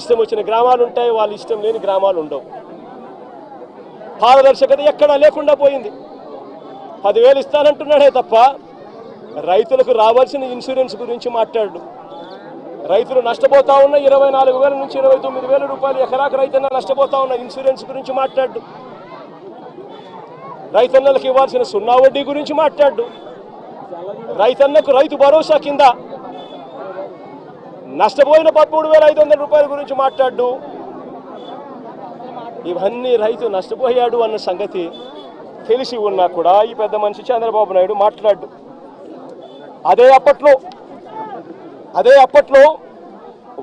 ఇష్టం వచ్చిన గ్రామాలు ఉంటాయి, వాళ్ళ ఇష్టం లేని గ్రామాలు ఉండవు. పారదర్శకత ఎక్కడా లేకుండా పోయింది. 10,000 ఇస్తానంటున్నాడే తప్ప రైతులకు రావాల్సిన ఇన్సూరెన్స్ గురించి మాట్లాడు. రైతులు నష్టపోతా ఉన్న 24,000 నుంచి 29,000 రూపాయలు ఎకరాకు రైతన్న నష్టపోతా ఉన్న ఇన్సూరెన్స్ గురించి మాట్లాడు. రైతన్నలకు ఇవ్వాల్సిన 0 వడ్డీ గురించి మాట్లాడు. రైతన్నకు రైతు భరోసా కింద నష్టపోయిన 13,500 రూపాయల గురించి మాట్లాడు. ఇవన్నీ రైతు నష్టపోయాడు అన్న సంగతి తెలిసి ఉన్నా కూడా ఈ పెద్ద మనిషి చంద్రబాబు నాయుడు మాట్లాడు. అదే అప్పట్లో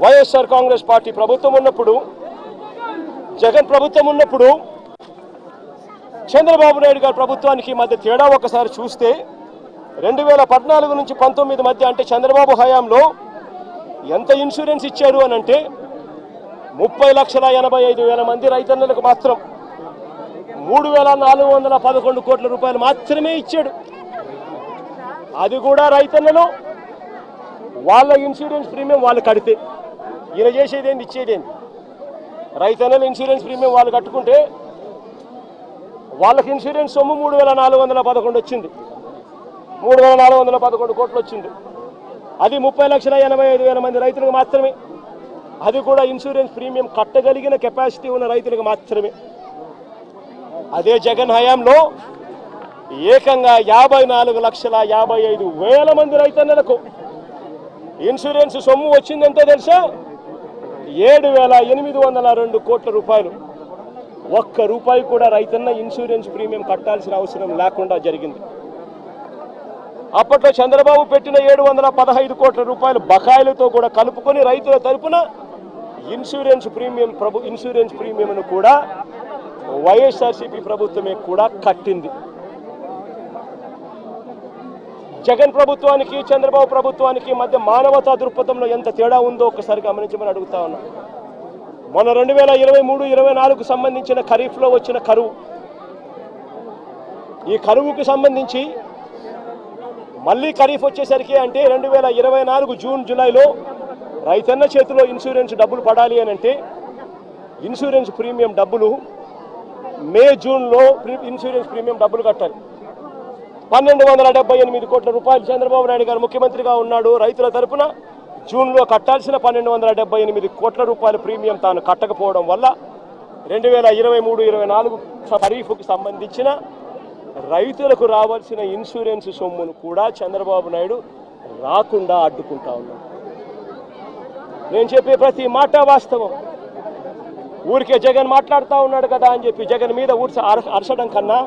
వైఎస్ఆర్ కాంగ్రెస్ పార్టీ ప్రభుత్వం ఉన్నప్పుడు, జగన్ ప్రభుత్వం ఉన్నప్పుడు, చంద్రబాబు నాయుడు గారి ప్రభుత్వానికి మధ్య తేడా ఒకసారి చూస్తే 2014 నుంచి 19 మధ్య అంటే చంద్రబాబు హయాంలో ఎంత ఇన్సూరెన్స్ ఇచ్చారు అని అంటే 30,85,000 మంది రైతన్నలకు మాత్రం 3,411 కోట్ల రూపాయలు మాత్రమే ఇచ్చాడు. అది కూడా రైతన్నలు వాళ్ళ ఇన్సూరెన్స్ ప్రీమియం వాళ్ళు కడితే, ఈయన చేసేదేంటి ఇచ్చేదేంటి? రైతన్నలు ఇన్సూరెన్స్ ప్రీమియం వాళ్ళు కట్టుకుంటే వాళ్ళకి ఇన్సూరెన్స్ సొమ్ము 3,411 వచ్చింది, 3,411 కోట్లు వచ్చింది. అది 30,85,000 మంది రైతులకు మాత్రమే. అది కూడా ఇన్సూరెన్స్ ప్రీమియం కట్టగలిగిన కెపాసిటీ ఉన్న రైతులకు మాత్రమే. అదే జగన్ హయాంలో ఏకంగా 54,55,000 మంది రైతన్నలకు ఇన్సూరెన్స్ సొమ్ము వచ్చిందంటే తెలుసా? 7,802 కోట్ల రూపాయలు. ఒక్క రూపాయి కూడా రైతన్న ఇన్సూరెన్స్ ప్రీమియం కట్టాల్సిన అవసరం లేకుండా జరిగింది. అప్పట్లో చంద్రబాబు పెట్టిన 715 కోట్ల రూపాయలు బకాయిలతో కూడా కలుపుకొని రైతుల తరపున ఇన్సూరెన్స్ ప్రీమియంను కూడా వైఎస్ఆర్సీపీ ప్రభుత్వమే కూడా కట్టింది. జగన్ ప్రభుత్వానికి చంద్రబాబు ప్రభుత్వానికి మధ్య మానవతా దృక్పథంలో ఎంత తేడా ఉందో ఒకసారి గమనించమని అడుగుతా ఉన్నా. మొన్న 2023-24 సంబంధించిన ఖరీఫ్లో వచ్చిన కరువు, ఈ కరువుకు సంబంధించి మళ్ళీ ఖరీఫ్ వచ్చేసరికి అంటే 2024 జూన్ జూలైలో రైతన్న చేతిలో ఇన్సూరెన్స్ డబ్బులు పడాలి అని అంటే ఇన్సూరెన్స్ ప్రీమియం డబ్బులు మే జూన్లో ఇన్సూరెన్స్ ప్రీమియం డబ్బులు కట్టాలి. 1,278 కోట్ల రూపాయలు చంద్రబాబు నాయుడు గారు ముఖ్యమంత్రిగా ఉన్నాడు. రైతుల తరపున జూన్లో కట్టాల్సిన 1,278 కోట్ల రూపాయల ప్రీమియం తాను కట్టకపోవడం వల్ల 2023-24 ఖరీఫ్కు సంబంధించిన రైతులకు రావాల్సిన ఇన్సూరెన్స్ సొమ్మును కూడా చంద్రబాబు నాయుడు రాకుండా అడ్డుకుంటా ఉన్నాడు. నేను చెప్పే ప్రతి మాట వాస్తవం. ఊరికే జగన్ మాట్లాడుతూ ఉన్నాడు కదా అని చెప్పి జగన్ మీద అరచడం కన్నా